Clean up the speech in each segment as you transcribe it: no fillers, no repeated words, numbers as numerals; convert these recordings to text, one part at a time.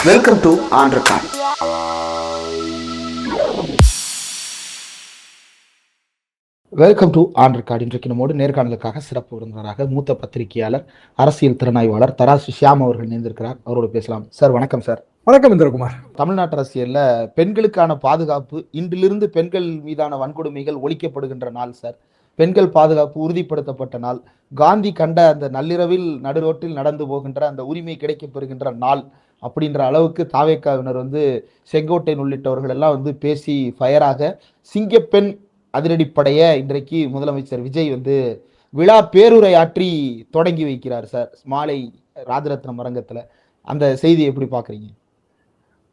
Welcome to on record. Welcome to on record. இன்றைக்கு நம்மோடு நேர்காணலுக்காக சிறப்பு விருந்தினராக மூத்த பத்திரிகையாளர், அரசியல் திறனாய்வாளர் தராசு ஷியாம் அவர்கள் இணைந்திருக்கிறார். அவரோடு பேசலாம். சார் வணக்கம். சார் வணக்கம் இந்திரகுமார். தமிழ்நாட்டு அரசியல்ல பெண்களுக்கான பாதுகாப்பு, இன்றிலிருந்து பெண்கள் மீதான வன்கொடுமைகள் ஒழிக்கப்படுகின்ற நாள் சார். பெண்கள் பாதுகாப்பு உறுதிப்படுத்தப்பட்ட நாள். காந்தி கண்ட அந்த நள்ளிரவில் நடுரோட்டில் நடந்து போகின்ற அந்த உரிமை கிடைக்கப்பெறுகின்ற நாள் அப்படின்ற அளவுக்கு தாவேக்காவினர் செங்கோட்டையன் உள்ளிட்டவர்கள் எல்லாம் பேசி ஃபயராக சிங்கப்பெண் அதிரடிப்படைய இன்றைக்கு முதலமைச்சர் விஜய் விழா பேருரையாற்றி தொடங்கி வைக்கிறார் சார், மாலை ராஜரத்னம் அரங்கத்துல. அந்த செய்தி எப்படி பாக்குறீங்க?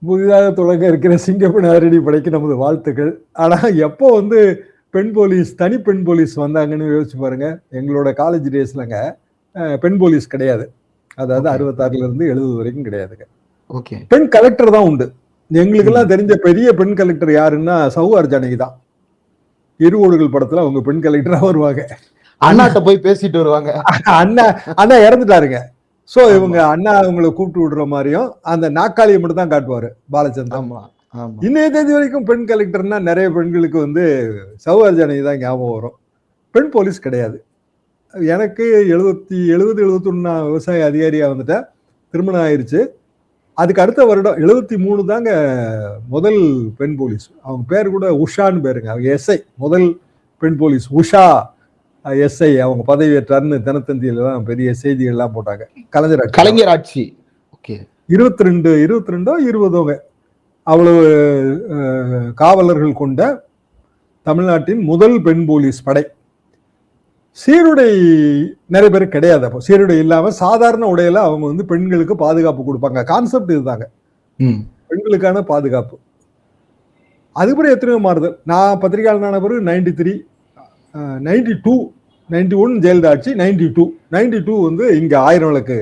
புதிதாக தொடங்க இருக்கிற சிங்கப்பெண் அதிரடிப்படைக்கு நமது வாழ்த்துக்கள். ஆனா எப்போ பெண் போலீஸ், தனி பெண் போலீஸ் வந்தாங்கன்னு யோசிச்சு பாருங்க. எங்களோட காலேஜ் டேஸ்லங்க பெண் போலீஸ் கிடையாது. அதாவது 66ல இருந்து 70 வரைக்கும் கிடையாதுங்க. பெண் கலெக்டர் தான் உண்டு. எங்களுக்கு எல்லாம் தெரிஞ்ச பெரிய பெண் கலெக்டர் யாருன்னா சௌஹார் ஜானகி தான். இருகோடுகள் படத்துல அவங்க பெண் கலெக்டரா வருவாங்க. அண்ணாட்ட போய் பேசிட்டு வருவாங்க. அண்ணா இறந்துட்டாருங்க. சோ இவங்க அண்ணா அவங்களை கூப்பிட்டு விடுற மாதிரியும் அந்த நாக்காளியை மட்டும் தான் காட்டுவாரு பாலச்சந்திரன். இன்னைய தேதி வரைக்கும் பெண் கலெக்டர்னா நிறைய பெண்களுக்கு சௌஹார் ஜானகி தான் ஞாபகம் வரும். பெண் போலீஸ் கிடையாது. எனக்கு 71 விவசாய அதிகாரியா வந்துட்டேன். திருமணம் ஆயிடுச்சு. அதுக்கு அடுத்த வருடம் 73 தாங்க முதல் பெண் போலீஸ். அவங்க பேர் கூட உஷான்னு பேருங்க. அவங்க எஸ்ஐ, முதல் பெண் போலீஸ் உஷா எஸ்ஐ. அவங்க பதவி ஏற்றார்னு தினத்தந்தியில தான் பெரிய செய்திகள் எல்லாம் போட்டாங்க. கலைஞர் ஆட்சி 22 அவ்வளவு காவலர்கள் கொண்ட தமிழ்நாட்டின் முதல் பெண் போலீஸ் படை. சீருடை நிறைய பேர் கிடையாது. அப்போ சீருடை இல்லாம சாதாரண உடையில அவங்க பெண்களுக்கு பாதுகாப்பு கொடுப்பாங்க. கான்செப்ட் இதுதாங்க, பெண்களுக்கான பாதுகாப்பு. அதுக்கப்புறம் எத்தனையோ மாறுதல். நான் பத்திரிகையாளரான பிறகு 93, 92, 91 ஜெயலலிதா ஆட்சி, 92 இங்க 1000 விளக்கு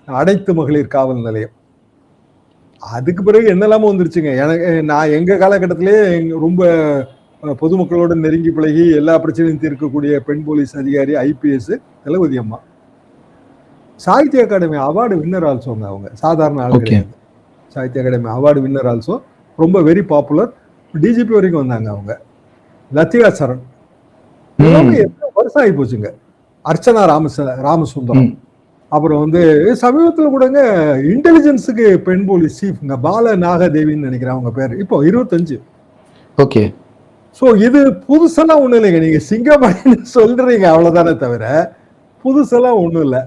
அனைத்து மகளிர் காவல் நிலையம். அதுக்கு பிறகு என்னெல்லாமோ வந்துருச்சுங்க. நான் எங்க காலகட்டத்திலே ரொம்ப பொதுமக்களோட நெருங்கி பழகி எல்லா பிரச்சனையும் தீர்க்கக்கூடிய பெண் போலீஸ் அதிகாரி IPS தளபதி அம்மா. சாகித்ய அகாடமி அவார்டு வின்னர் ஆல்சோங்க. அவங்க சாதாரண ஆள் கிடையாது. Sahitya Akademi award winner also. ரொம்ப வெரி பாப்புலர். DGP வரைக்கும் வந்தாங்க அவங்க. லத்திகா சரண் எத்தனை வருஷம் ஆகி போச்சுங்க. அர்ச்சனா ராமசுந்தரம். அப்புறம் சமீபத்தில் கூடங்க இன்டெலிஜென்ஸுக்கு பெண் போலீஸ் சீஃப்ங்க, பால நாகதேவின்னு நினைக்கிறேன் அவங்க பேர். இப்போ 25. ஓகே. ஸோ இது புதுசெல்லாம் ஒன்றும் இல்லைங்க. நீங்க சிங்கப்பெண் சொல்றீங்க அவ்வளவுதானே தவிர புதுசெல்லாம் ஒன்றும் இல்லை.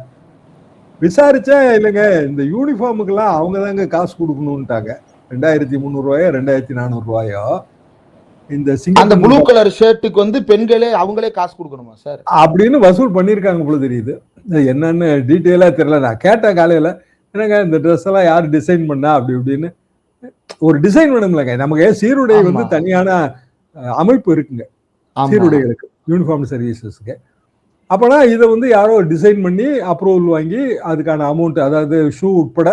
விசாரிச்சா இல்லைங்க, இந்த யூனிஃபார்முக்கெல்லாம் அவங்க தாங்க காசு கொடுக்கணும்ட்டாங்க. 2300 ரூபாயோ 2400 ரூபாயோ இந்த ப்ளூ கலர் ஷர்ட்டுக்கு பெண்களே அவங்களே காசு கொடுக்கணுமா சார் அப்படின்னு வசூல் பண்ணிருக்காங்க போல தெரியுது. என்னன்னு டீட்டெயிலா தெரியல. நான் கேட்டேன் காலையில, என்னங்க இந்த ட்ரெஸ் எல்லாம் யாரு டிசைன் பண்ணா அப்படி இப்படின்னு. ஒரு டிசைன் வேணும்லங்க. நமக்கு சீருடை தனியான அமைப்பு இருக்குங்க சீருடைகளுக்கு, யூனிஃபார்ம் சர்வீசஸ்க்கு. அப்பனா இதை யாரோ டிசைன் பண்ணி அப்ரூவல் வாங்கி அதுக்கான அமௌண்ட், அதாவது ஷூ உட்பட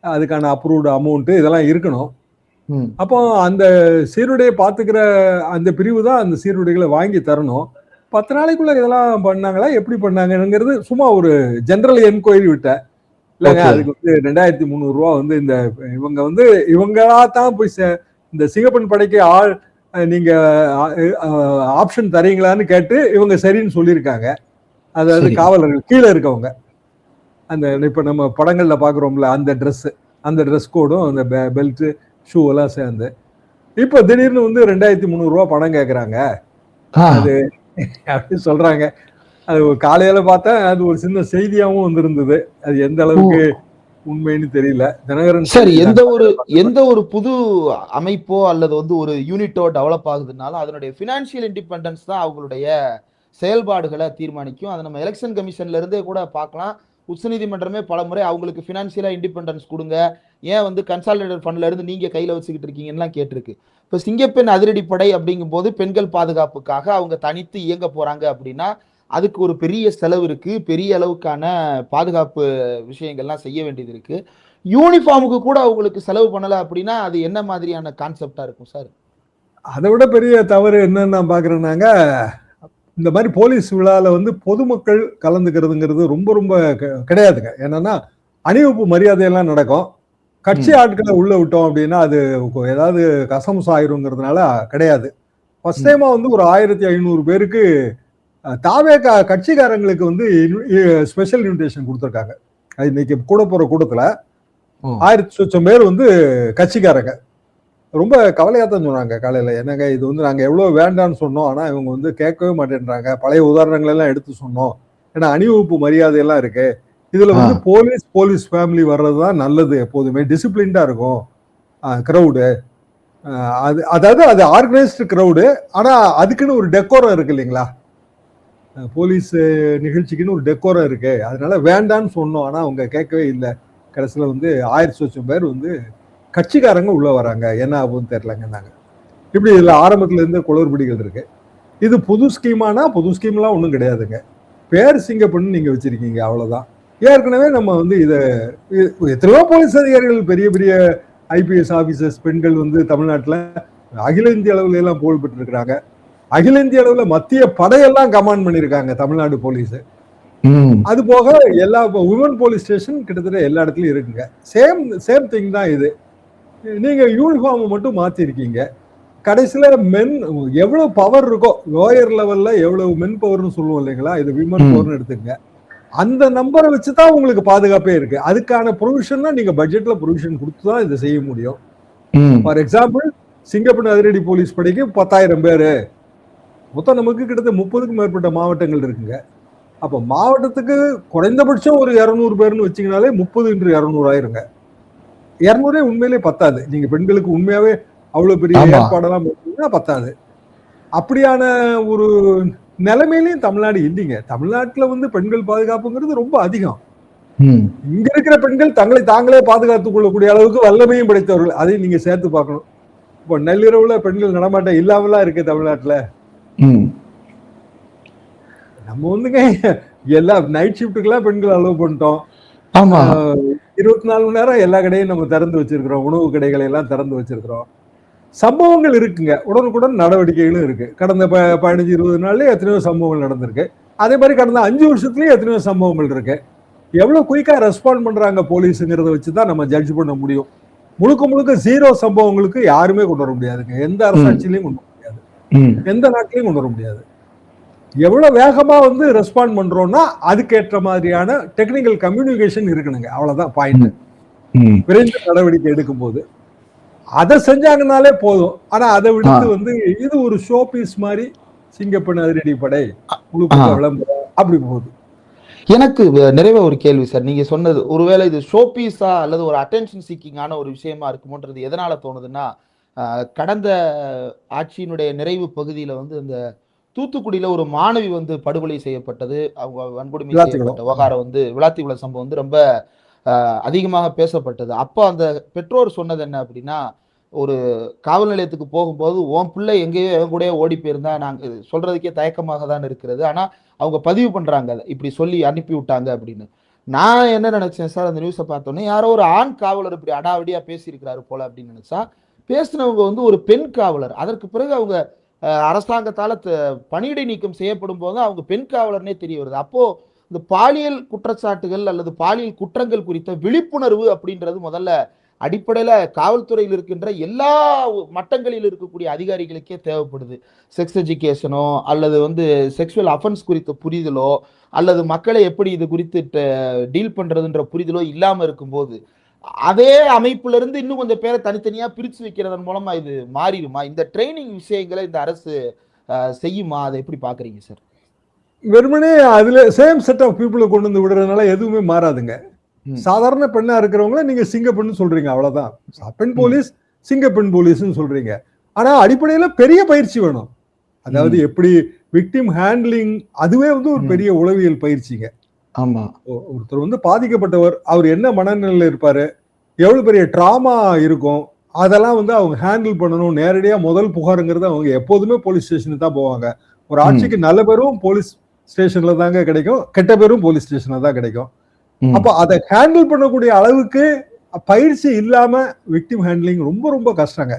அதுக்கான அப்ரூவ்டு அமௌண்ட் இதெல்லாம் இருக்கணும். அப்போ அந்த சீருடையை பார்த்துக்கிற அந்த பிரிவு தான் அந்த சீருடைகளை வாங்கி தரணும். 10 நாளைக்குள்ள இதெல்லாம் பண்ணாங்களா, எப்படி பண்ணாங்கிறது சும்மா ஒரு ஜெனரல் என்கொயரி விட்டேன் இல்லைங்க. அதுக்கு 2300 ரூபா இந்த இவங்களா தான் போய் இந்த சிங்கப்பெண் படைக்கு ஆள் நீங்க ஆப்ஷன் தரீங்களான்னு கேட்டு இவங்க சரின்னு சொல்லியிருக்காங்க. அதாவது காவலர்கள் கீழே இருக்கவங்க, அந்த இப்ப நம்ம படங்கள்ல பாக்குறோம்ல அந்த ட்ரெஸ் கோடும் அந்த பெல்ட் ஷூ எல்லாம் சேர்ந்து இப்ப திடீர்னு 2300 ரூபா பணம் கேட்கறாங்க அது அப்படின்னு சொல்றாங்க. அது காலையில பார்த்தா அது ஒரு சின்ன செய்தியாவும் வந்திருந்தது. அது எந்த அளவுக்கு உண்மைன்னு தெரியல. தினகரன் சரி, எந்த ஒரு புது அமைப்போ அல்லது ஒரு யூனிட்டோ டெவலப் ஆகுதுனாலும் அதனுடைய பினான்சியல் இண்டிபெண்டன்ஸ் தான் அவங்களுடைய செயல்பாடுகளை தீர்மானிக்கும். அதை நம்ம எலெக்ஷன் கமிஷன்ல இருந்தே கூட பார்க்கலாம். உச்சநீதிமன்றமே பல முறை அவங்களுக்கு பினான்சியலா இண்டிபெண்டன்ஸ் கொடுங்க, ஏன் கன்சாலிடேட்டட் ஃபண்ட்ல இருந்து நீங்க கையில வச்சுக்கிட்டு இருக்கீங்கன்னா கேட்டிருக்கு. இப்ப சிங்கப்பெண் அதிரடிப்படை அப்படிங்கும் போது பெண்கள் பாதுகாப்புக்காக அவங்க தனித்து இயங்க போறாங்க அப்படின்னா அதுக்கு ஒரு பெரிய செலவு இருக்கு, பெரிய அளவுக்கான பாதுகாப்பு விஷயங்கள்லாம் செய்ய வேண்டியது இருக்கு. யூனிஃபார்முக்கு கூட அவங்களுக்கு செலவு பண்ணல அப்படின்னா அது என்ன மாதிரியான கான்செப்டா இருக்கும் சார்? அதை விட பெரிய தவறு என்னன்னு நான் பாக்குறேன்னாங்க, இந்த மாதிரி போலீஸ் விழால பொதுமக்கள் கலந்துக்கிறதுங்கிறது ரொம்ப ரொம்ப கிடையாதுங்க. என்னன்னா அணிவகுப்பு மரியாதையெல்லாம் நடக்கும். கட்சி ஆட்களை உள்ள விட்டோம் அப்படின்னா அது ஏதாவது கசமுசு ஆயிருங்கிறதுனால கிடையாது. ஃபர்ஸ்ட் டைமா வந்து ஒரு 1500 பேருக்கு தாவேகா கட்சிக்காரங்களுக்கு வந்து ஸ்பெஷல் இன்விடேஷன் கொடுத்துருக்காங்க. இன்னைக்கு கூட போற கூட்டத்துல 1000 பேர் வந்து கட்சிக்காரங்க ரொம்ப கவலையா தான் சொன்னாங்க காலையில. என்னங்க இது வந்து நாங்க எவ்வளவு வேண்டாம்னு சொன்னோம், ஆனா இவங்க வந்து கேட்கவே மாட்டேன்றாங்க. பழைய உதாரணங்கள் எல்லாம் எடுத்து சொன்னோம். ஏன்னா அணிவகுப்பு மரியாதை எல்லாம் இருக்கு. இதுல வந்து போலீஸ் ஃபேமிலி வர்றதுதான் நல்லது. எப்போதுமே டிசிப்ளின்டா இருக்கும் கிரௌடு. அதாவது அது ஆர்கனைஸ்டு கிரௌடு. ஆனா அதுக்குன்னு ஒரு டெக்கோரம் இருக்கு இல்லைங்களா? போலீஸ் நிகழ்ச்சிக்குன்னு ஒரு டெக்கோரம் இருக்கு. அதனால வேண்டான்னு சொன்னோம், ஆனா அவங்க கேட்கவே இல்லை. கடைசியில வந்து 1000 பேர் வந்து கட்சிக்காரங்க உள்ள வராங்க. என்ன ஆகும்னு தெரியலங்க. நாங்க இப்படி இதுல ஆரம்பத்துல இருந்து குளறுபடிகள் இருக்கு. இது புது ஸ்கீமானா புது ஸ்கீம்லாம் ஒன்றும் கிடையாதுங்க. பேர் சிங்கப்பெண்ணு நீங்க வச்சிருக்கீங்க, அவ்வளவுதான். ஏற்கனவே நம்ம வந்து இதை எத்தனையோ போலீஸ் அதிகாரிகள், பெரிய பெரிய ஐபிஎஸ் ஆபீசர்ஸ் பெண்கள் வந்து தமிழ்நாட்டில் அகில இந்திய அளவுல எல்லாம் புகழ் பெற்று இருக்கிறாங்க. அகில இந்திய அளவுல மத்திய படையெல்லாம் கமாண்ட் பண்ணியிருக்காங்க தமிழ்நாடு போலீஸ். அது போக எல்லா உமன் போலீஸ் ஸ்டேஷன் கிட்டத்தட்ட எல்லா இடத்துலயும் இருக்குங்க. சேம் திங் தான் இது. நீங்க யூனிஃபார்ம் மட்டும் மாத்திருக்கீங்க. கடைசியில மென் எவ்வளவு பவர் இருக்கோ, லோயர் லெவல்ல எவ்வளவு மென் பவர்னு சொல்லுவோம் இல்லைங்களா, இது விமன் பவர்னு எடுத்துங்க. அந்த நம்பரை வச்சுதான் உங்களுக்கு பாதுகாப்பே இருக்கு. அதுக்கான ப்ரொவிஷன் தான் நீங்க பட்ஜெட்ல ப்ரொவிஷன் கொடுத்துதான் இதை செய்ய முடியும். ஃபார் எக்ஸாம்பிள், சிங்கப்பெண் அதிரடி போலீஸ் படைக்கு 10,000 பேரு மொத்தம். நமக்கு கிட்டத்தட்ட 30க்கும் மேற்பட்ட மாவட்டங்கள் இருக்குங்க. அப்ப மாவட்டத்துக்கு குறைந்தபட்சம் ஒரு 200 பேர்னு வச்சீங்கனாலே 30 × 200 ஆயிருங்க. 200 உண்மையிலே பத்தாது. நீங்க பெண்களுக்கு உண்மையாவே அவ்வளவு பெரிய ஏற்பாடெல்லாம் பண்ணீங்கன்னா பத்தாது. அப்படியான ஒரு நிலைமையிலையும் தமிழ்நாடு இல்லைங்க. தமிழ்நாட்டுல வந்து பெண்கள் பாதுகாப்புங்கிறது ரொம்ப அதிகம். இங்க இருக்கிற பெண்கள் தங்களை தாங்களே பாதுகாத்துக் கொள்ளக்கூடிய அளவுக்கு வல்லமையும் படைத்தவர்கள். அதையும் நீங்க சேர்த்து பார்க்கணும். இப்போ நள்ளிரவுல பெண்கள் நடமாட்டம் இல்லாமலாம் இருக்கு தமிழ்நாட்டுல. நம்ம வந்துங்க எல்லா நைட் ஷிப்டுக்கெல்லாம் பெண்கள் அலோவ் பண்ணிட்டோம். 24 மணி நேரம் எல்லா கடையும் நம்ம திறந்து வச்சிருக்கிறோம். உணவு கடைகளை எல்லாம் திறந்து வச்சிருக்கிறோம். சம்பவங்கள் இருக்குங்க, உடனுக்குடன் நடவடிக்கைகளும் இருக்கு. கடந்த 15-20 நாள்ல எத்தனையோ சம்பவங்கள் நடந்திருக்கு. அதே மாதிரி கடந்த 5 வருஷத்துலயும் எத்தனையோ சம்பவங்கள் இருக்கு. எவ்வளவு குயிக்கா ரெஸ்பாண்ட் பண்றாங்க போலீஸுங்கிறத வச்சுதான் நம்ம ஜட்ஜ் பண்ண முடியும். முழுக்க முழுக்க 0 சம்பவங்களுக்கு யாருமே கொண்டு வர முடியாதுங்க. எந்த அரசாட்சியிலையும் கொண்டு வர முடியாது, எந்த நாட்டிலையும் கொண்டு வர முடியாது. எவ்வளவு வேகமா வந்து ரெஸ்பாண்ட் பண்றோம்னா அதுக்கேற்ற மாதிரியான டெக்னிக்கல் கம்யூனிகேஷன் இருக்கணுங்க. அவ்வளவுதான் பாயிண்ட். விரைந்து நடவடிக்கை எடுக்கும் போது அதை செஞ்சாங்கனாலே போதும். ஆனா அதை விடுத்து வந்து இது ஒரு ஷோ பீஸ் மாதிரி சிங்கப்பெண் அதிரடி படை விளம்பரம் அப்படி போகுது. எனக்கு நிறைய ஒரு கேள்வி சார். நீங்க சொன்னது ஒருவேளை இது ஷோ பீஸா அல்லது ஒரு அட்டென்ஷன் சீக்கிங்கான ஒரு விஷயமா இருக்குமோன்றது எதனால தோணுதுன்னா, கடந்த ஆட்சியினுடைய நிறைவு பகுதியில வந்து இந்த தூத்துக்குடியில ஒரு மாணவி வந்து படுகொலை செய்யப்பட்டது, அவங்க வன்கொடுமை செய்யப்பட்ட விவகாரம் வந்து விளாத்திக்குளம் சம்பவம் வந்து ரொம்ப அதிகமாக பேசப்பட்டது. அப்போ அந்த பெற்றோர் சொன்னது என்ன அப்படின்னா, ஒரு காவல் நிலையத்துக்கு போகும்போது உன் பிள்ளை எங்கேயோ எவன் கூட ஓடி போயிருந்தா நாங்க சொல்றதுக்கே தயக்கமாக தான் இருக்கிறது. ஆனா அவங்க பதிவு பண்றாங்க, அதை இப்படி சொல்லி அனுப்பி விட்டாங்க அப்படின்னு. நான் என்ன நினைச்சேன் சார், அந்த நியூஸை பார்த்தோன்னே யாரோ ஒரு ஆண் காவலர் இப்படி அடாவடியா பேசியிருக்கிறாரு போல அப்படின்னு நினைச்சா, பேசினவங்க வந்து ஒரு பெண் காவலர். அதற்கு பிறகு அவங்க அரசாங்கத்தால பணியிடை நீக்கம் செய்யப்படும் போது அவங்க பெண் காவலர்னே தெரிய வருது. அப்போ இந்த பாலியல் குற்றச்சாட்டுகள் அல்லது பாலியல் குற்றங்கள் குறித்த விழிப்புணர்வு அப்படின்றது முதல்ல அடிப்படையில காவல்துறையில் இருக்கின்ற எல்லா மட்டங்களில் இருக்கக்கூடிய அதிகாரிகளுக்கே தேவைப்படுது. செக்ஸ் எஜுகேஷனோ அல்லது வந்து செக்ஷுவல் அஃபென்ஸ் குறித்த புரிதலோ அல்லது மக்களை எப்படி இது குறித்து டீல் பண்றதுன்ற புரிதலோ இல்லாம இருக்கும்போது அதே அமைப்புல இருந்து இன்னும் கொஞ்சம் பேரை தனித்தனியா பிரிச்சு வைக்கிறதன் மூலமா இது மாறிடுமா? இந்த ட்ரைனிங் விஷயங்களை இந்த அரசு செய்யுமா? அதை எப்படி பாக்குறீங்க சார்? வெறுமனே அதுல சேம் செட் ஆஃப் பீப்புளை கொண்டு வந்து விடுறதுனால எதுவுமே மாறாதுங்க. சாதாரண பெண்ணா இருக்கிறவங்கள நீங்க சிங்கப்பெண்ணு சொல்றீங்க, அவ்வளவுதான். பெண் போலீஸ் சிங்கப்பெண் போலீஸ்ன்னு சொல்றீங்க. ஆனா அடிப்படையில பெரிய பயிற்சி வேணும். அதாவது எப்படி விக்டிம் ஹேண்ட்லிங், அதுவே வந்து ஒரு பெரிய உளவியல் பயிற்சிங்க. ஆமா. ஒருத்தர் வந்து பாதிக்கப்பட்டவர், அவர் என்ன மனநிலையில இருப்பாரு, எவ்வளவு பெரிய டிராமா இருக்கும், அதெல்லாம் வந்து அவங்க ஹேண்டில் பண்ணணும். நேரடியா முதல் புகாருங்கிறது அவங்க எப்போதுமே போலீஸ் ஸ்டேஷனுக்கு தான் போவாங்க. ஒரு ஆட்சிக்கு நல்ல பேரும் போலீஸ் ஸ்டேஷன்ல தாங்க கிடைக்கும், கெட்ட பேரும் போலீஸ் ஸ்டேஷன்ல தான் கிடைக்கும். அப்ப அதை ஹேண்டில் பண்ணக்கூடிய அளவுக்கு பயிற்சி இல்லாம விக்டிம் ஹேண்ட்லிங் ரொம்ப ரொம்ப கஷ்டங்க.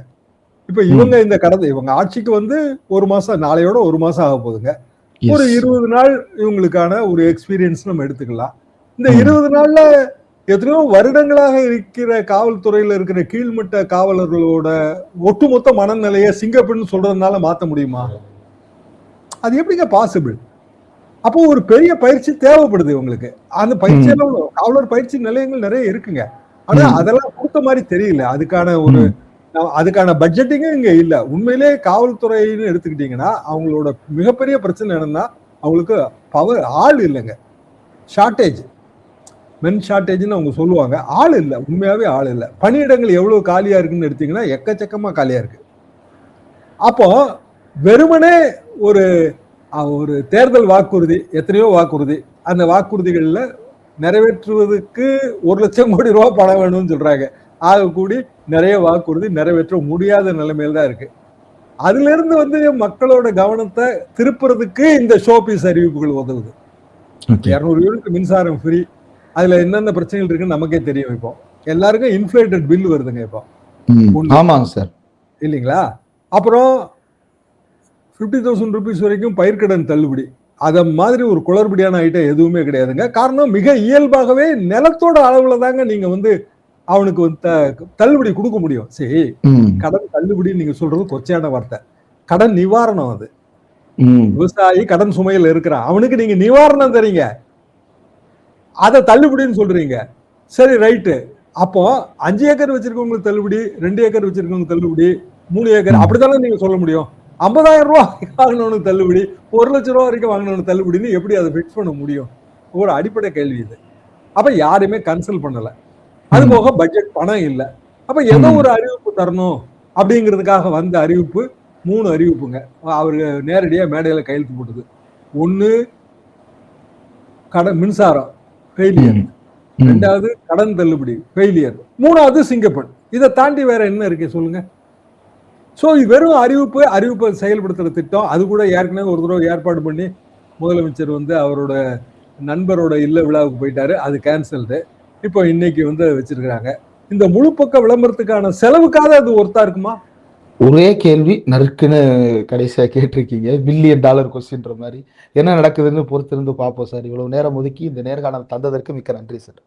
இப்ப இவங்க இந்த இவங்க ஆட்சிக்கு வந்து 1 மாசம், நாளையோட 1 மாசம் ஆக போகுதுங்க. ஒரு 20 நாள் இவங்களுக்கான ஒரு எக்ஸ்பீரியன்ஸ் நம்ம எடுத்துக்கலாம். இந்த 20 நாள்ல எத்தனையோ வருடங்களாக இருக்கிற காவல்துறையில இருக்கிற கீழ்மட்ட காவலர்களோட ஒட்டுமொத்த மனநிலையை சிங்கப்பெண் சொல்றதுனால மாத்த முடியுமா? அது எப்படிங்க பாசிபிள்? அப்போ ஒரு பெரிய பயிற்சி தேவைப்படுது உங்களுக்கு. அந்த பயிற்சியெல்லாம் காவலர் பயிற்சி நிலையங்கள் நிறைய இருக்குங்க. ஆனா அதெல்லாம் கொடுத்த மாதிரி தெரியல. அதுக்கான பட்ஜெட்டிங்கும் இங்க இல்ல. உண்மையிலே காவல்துறைன்னு எடுத்துக்கிட்டீங்கன்னா அவங்களோட மிகப்பெரிய பிரச்சனை என்னன்னா அவங்களுக்கு ஆள் இல்லைங்க. ஷார்டேஜ், மென் ஷார்டேஜ்னு அவங்க சொல்லுவாங்க. ஆள் இல்லை, உண்மையாவே ஆள் இல்லை. பணியிடங்கள் எவ்வளவு காலியா இருக்குன்னு எடுத்தீங்கன்னா எக்கச்சக்கமா காலியா இருக்கு. அப்போ வெறுமனே ஒரு தேர்தல் வாக்குறுதி, எத்தனையோ வாக்குறுதி, அந்த வாக்குறுதிகள்ல நிறைவேற்றுவதற்கு 1 லட்சம் கோடி ரூபாய் பணம் வேணும்னு சொல்றாங்க. ஆக கூடி நிறைய வாக்குறுதி நிறைவேற்ற முடியாத நிலைமையில தான் இருக்கு. அதுல இருந்து மக்களோட கவனத்தை திருப்புறதுக்கு இந்த ஷோபீஸ் அறிவிப்புகள் உதவுது. 200 யூனிட் மின்சாரம் ஃப்ரீ, அதுல என்னென்ன பிரச்சனைகள் இருக்குன்னு நமக்கே தெரியும். இப்போ எல்லாருக்கும் இன்ஃபிளேட்டட் பில் வருதுங்க இப்போ. ஆமாங்க சார், இல்லைங்களா? அப்புறம் 50,000 rupees வரைக்கும் பயிர்க்கடன் தள்ளுபடி. அத மாதிரி ஒரு குளறுபடியான ஐட்டம் எதுவுமே கிடையாதுங்க. காரணம் மிக இயல்பாகவே நிலத்தோட அளவுல தாங்க நீங்க அவனுக்கு தள்ளுபடி கொடுக்க முடியும். சரி, கடன் தள்ளுபடி நீங்க சொல்றது கொச்சையான வார்த்தை. கடன் நிவாரணம் அது. விவசாயி கடன் சுமையில் இருக்கிறான், அவனுக்கு நீங்க நிவாரணம் தரீங்க, அத தள்ளுபடின்னு சொல்றீங்க. சரி, ரைட்டு. அப்போ 5 ஏக்கர் வச்சிருக்கவங்களுக்கு தள்ளுபடி, 2 ஏக்கர் வச்சிருக்கவங்களுக்கு தள்ளுபடி, 3 ஏக்கர், அப்படித்தானே நீங்க சொல்ல முடியும். 50,000 ரூபாய் வாங்கினவனுக்கு தள்ளுபடி, 1 லட்சம் ரூபாய் வரைக்கும் வாங்கினவனுக்கு தள்ளுபடின்னு எப்படி அதை பிக்ஸ் பண்ண முடியும்? ஒரு அடிப்படை கேள்வி இது. அப்ப யாருமே கன்சல்ட் பண்ணல. அது போக பட்ஜெட் பணம் இல்லை. அப்ப ஏதோ ஒரு அறிவிப்பு தரணும் அப்படிங்கிறதுக்காக வந்த அறிவிப்பு 3 அறிவிப்புங்க. அவரு நேரடியா மேடையில கையெழுத்து போட்டது. 1, கடன் மின்சாரம் ஃபெயிலியர், 2வது கடன் தள்ளுபடி ஃபெயிலியர், 3வது சிங்கப்பெண். இதை தாண்டி வேற என்ன இருக்கு சொல்லுங்க? சோ இது வெறும் அறிவிப்பை செயல்படுத்துற திட்டம். அது கூட ஏற்கனவே ஒரு தடவை ஏற்பாடு பண்ணி முதலமைச்சர் அவரோட நண்பரோட இல்ல விழாவுக்கு போயிட்டாரு, அது கேன்சல்டு. இப்போ இன்னைக்கு வச்சிருக்காங்க. இந்த முழு பக்க விளம்பரத்துக்கான செலவுக்காக அது ஒர்த்தா இருக்குமா? ஒரே கேள்வி நறுக்குன்னு கடைசியா கேட்டிருக்கீங்க, $1 பில்லியன் கொஸ்டின்ற மாதிரி. என்ன நடக்குதுன்னு பொறுத்திருந்து பார்ப்போம் சார். இவ்வளவு நேரம் ஒதுக்கி இந்த நேர்காணல் தந்ததற்கு மிக்க நன்றி சார்.